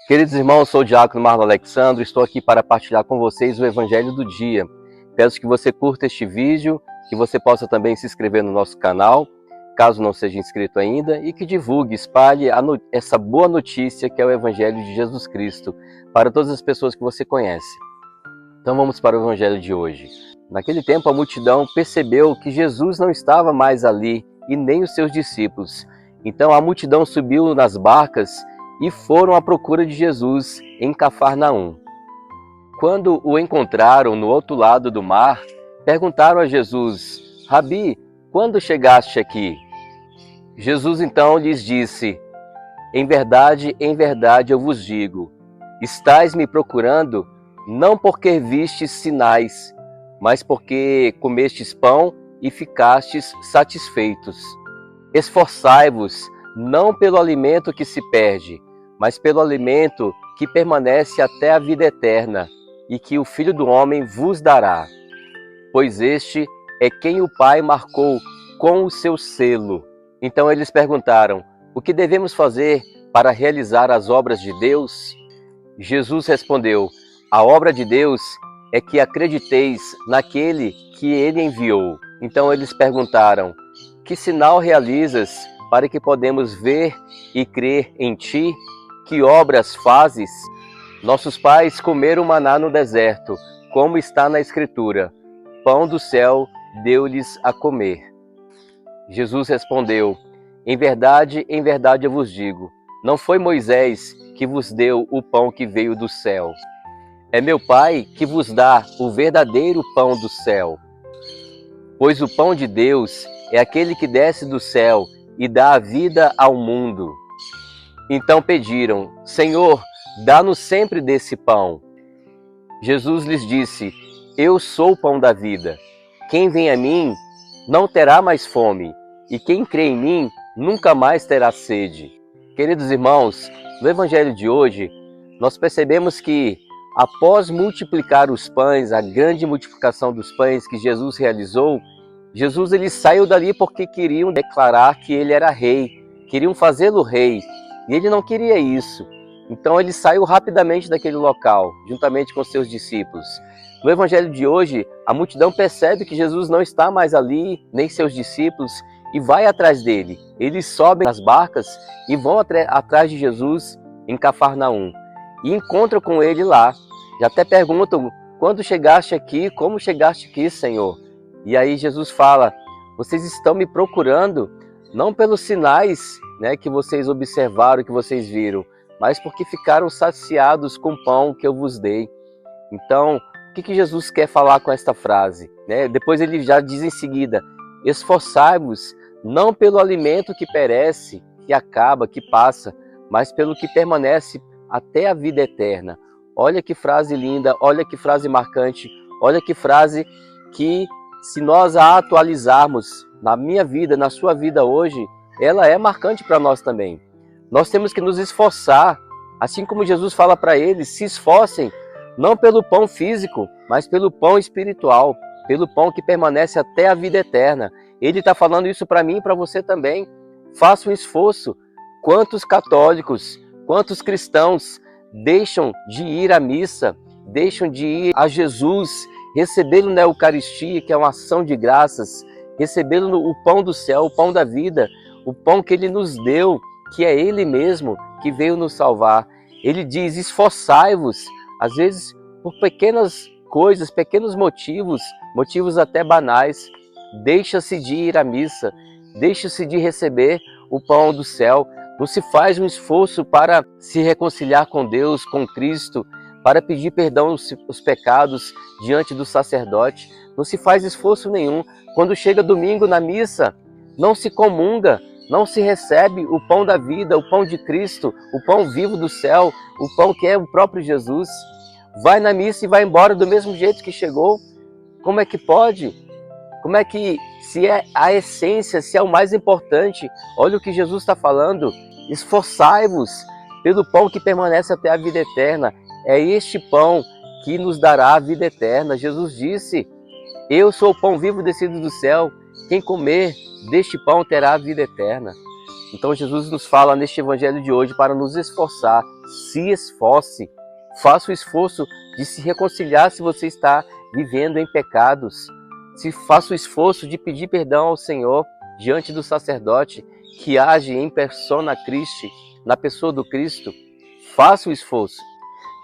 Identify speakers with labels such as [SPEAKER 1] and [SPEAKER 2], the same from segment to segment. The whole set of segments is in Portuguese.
[SPEAKER 1] Queridos irmãos, sou o diácono Marlon Alexandre, estou aqui para partilhar com vocês o Evangelho do dia. Peço que você curta este vídeo, que você possa também se inscrever no nosso canal, caso não seja inscrito ainda, e que divulgue, espalhe essa boa notícia que é o Evangelho de Jesus Cristo para todas as pessoas que você conhece. Então vamos para o Evangelho de hoje. Naquele tempo a multidão percebeu que Jesus não estava mais ali e nem os seus discípulos. Então a multidão subiu nas barcas e foram à procura de Jesus em Cafarnaum. Quando o encontraram no outro lado do mar, perguntaram a Jesus: Rabi, quando chegaste aqui? Jesus então lhes disse: em verdade eu vos digo, estais me procurando não porque vistes sinais, mas porque comestes pão e ficastes satisfeitos. Esforçai-vos não pelo alimento que se perde, mas pelo alimento que permanece até a vida eterna, e que o Filho do Homem vos dará. Pois este é quem o Pai marcou com o seu selo. Então eles perguntaram: o que devemos fazer para realizar as obras de Deus? Jesus respondeu: a obra de Deus é que acrediteis naquele que ele enviou. Então eles perguntaram: que sinal realizas para que podemos ver e crer em ti? Que obras fazes? Nossos pais comeram maná no deserto, como está na Escritura: pão do céu deu-lhes a comer. Jesus respondeu: em verdade eu vos digo, não foi Moisés que vos deu o pão que veio do céu. É meu Pai que vos dá o verdadeiro pão do céu. Pois o pão de Deus é aquele que desce do céu e dá a vida ao mundo. Então pediram: Senhor, dá-nos sempre desse pão. Jesus lhes disse: eu sou o pão da vida. Quem vem a mim não terá mais fome, e quem crê em mim nunca mais terá sede. Queridos irmãos, no Evangelho de hoje, nós percebemos que, após multiplicar os pães, a grande multiplicação dos pães que Jesus realizou, Jesus ele saiu dali porque queriam declarar que ele era rei, queriam fazê-lo rei, e ele não queria isso. Então ele saiu rapidamente daquele local, juntamente com seus discípulos. No Evangelho de hoje, a multidão percebe que Jesus não está mais ali, nem seus discípulos, e vai atrás dele. Eles sobem nas barcas e vão atrás de Jesus em Cafarnaum. E encontram com ele lá. Já até perguntam: quando chegaste aqui, como chegaste aqui, Senhor? E aí Jesus fala: vocês estão me procurando não pelos sinais, que vocês observaram, que vocês viram, mas porque ficaram saciados com o pão que eu vos dei. Então, o que Jesus quer falar com esta frase? Depois ele já diz em seguida: esforçai-vos não pelo alimento que perece, que acaba, que passa, mas pelo que permanece até a vida eterna. Olha que frase linda, olha que frase marcante, olha que frase que, se nós a atualizarmos na minha vida, na sua vida hoje, ela é marcante para nós também. Nós temos que nos esforçar, assim como Jesus fala para eles: se esforcem, não pelo pão físico, mas pelo pão espiritual, pelo pão que permanece até a vida eterna. Ele está falando isso para mim e para você também. Faça um esforço. Quantos católicos, quantos cristãos deixam de ir à missa, deixam de ir a Jesus, recebê-lo na Eucaristia, que é uma ação de graças, recebê-lo o pão do céu, o pão da vida, o pão que ele nos deu, que é ele mesmo que veio nos salvar. Ele diz: esforçai-vos, às vezes por pequenas coisas, pequenos motivos até banais. Deixa-se de ir à missa, deixa-se de receber o pão do céu. Não se faz um esforço para se reconciliar com Deus, com Cristo, para pedir perdão os pecados diante do sacerdote. Não se faz esforço nenhum. Quando chega domingo na missa, não se comunga, não se recebe o pão da vida, o pão de Cristo, o pão vivo do céu, o pão que é o próprio Jesus. Vai na missa e vai embora do mesmo jeito que chegou. Como é que pode? Como é que, se é a essência, se é o mais importante, olha o que Jesus está falando: esforçai-vos pelo pão que permanece até a vida eterna. É este pão que nos dará a vida eterna. Jesus disse: eu sou o pão vivo descido do céu, quem comer deste pão terá a vida eterna. Então Jesus nos fala neste evangelho de hoje para nos esforçar. Se esforce, faça o esforço de se reconciliar se você está vivendo em pecados. Se faça o esforço de pedir perdão ao Senhor diante do sacerdote que age em persona Christi, na pessoa do Cristo. Faça o esforço.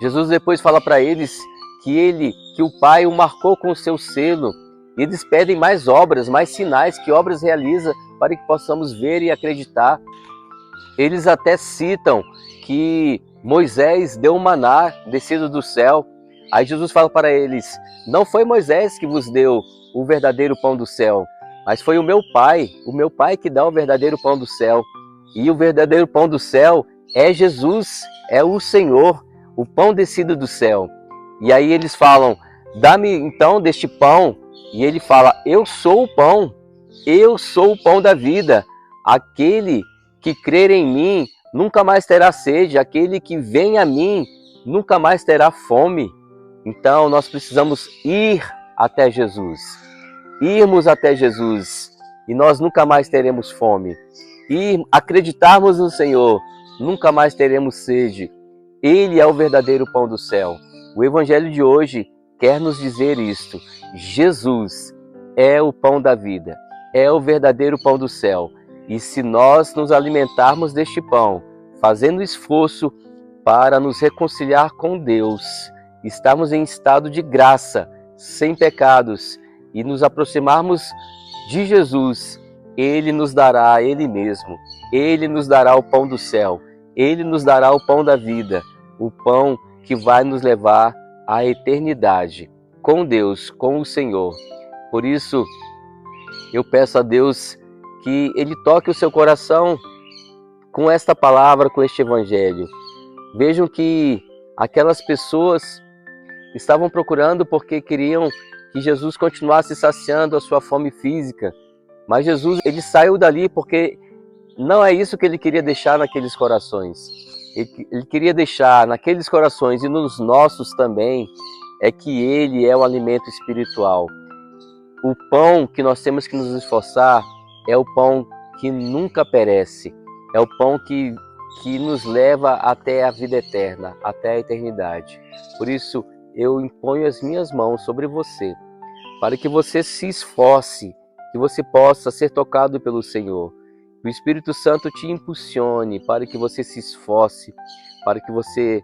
[SPEAKER 1] Jesus depois fala para eles que o Pai o marcou com o seu selo. E eles pedem mais obras, mais sinais, que obras realiza para que possamos ver e acreditar. Eles até citam que Moisés deu um maná descido do céu. Aí Jesus fala para eles: não foi Moisés que vos deu o verdadeiro pão do céu, mas foi o meu Pai que dá o verdadeiro pão do céu. E o verdadeiro pão do céu é Jesus, é o Senhor, o pão descido do céu. E aí eles falam: dá-me então deste pão. E ele fala: eu sou o pão da vida. Aquele que crer em mim nunca mais terá sede, aquele que vem a mim nunca mais terá fome. Então nós precisamos ir até Jesus, irmos até Jesus, e nós nunca mais teremos fome. E acreditarmos no Senhor, nunca mais teremos sede. Ele é o verdadeiro pão do céu. O evangelho de hoje quer nos dizer isto: Jesus é o pão da vida, é o verdadeiro pão do céu. E se nós nos alimentarmos deste pão, fazendo esforço para nos reconciliar com Deus, estarmos em estado de graça, sem pecados, e nos aproximarmos de Jesus, Ele nos dará Ele mesmo, Ele nos dará o pão do céu, Ele nos dará o pão da vida, o pão que vai nos levar à eternidade, com Deus, com o Senhor. Por isso, eu peço a Deus que Ele toque o seu coração com esta palavra, com este evangelho. Vejam que aquelas pessoas estavam procurando porque queriam que Jesus continuasse saciando a sua fome física. Mas Jesus, ele saiu dali porque não é isso que ele queria deixar naqueles corações. Ele queria deixar naqueles corações e nos nossos também, é que ele é o alimento espiritual. O pão que nós temos que nos esforçar é o pão que nunca perece, é o pão que nos leva até a vida eterna, até a eternidade. Por isso, eu imponho as minhas mãos sobre você, para que você se esforce, que você possa ser tocado pelo Senhor. Que o Espírito Santo te impulsione para que você se esforce, para que você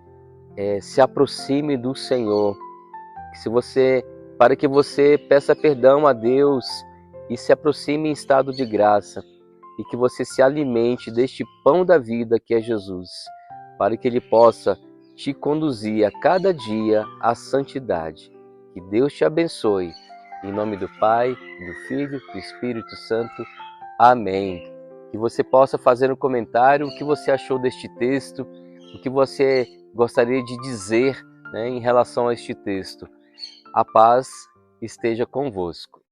[SPEAKER 1] se aproxime do Senhor. Para que você peça perdão a Deus e se aproxime em estado de graça. E que você se alimente deste pão da vida que é Jesus, para que Ele possa te conduzir a cada dia à santidade. Que Deus te abençoe. Em nome do Pai, do Filho, do Espírito Santo. Amém. Que você possa fazer um comentário o que você achou deste texto, o que você gostaria de dizer, em relação a este texto. A paz esteja convosco.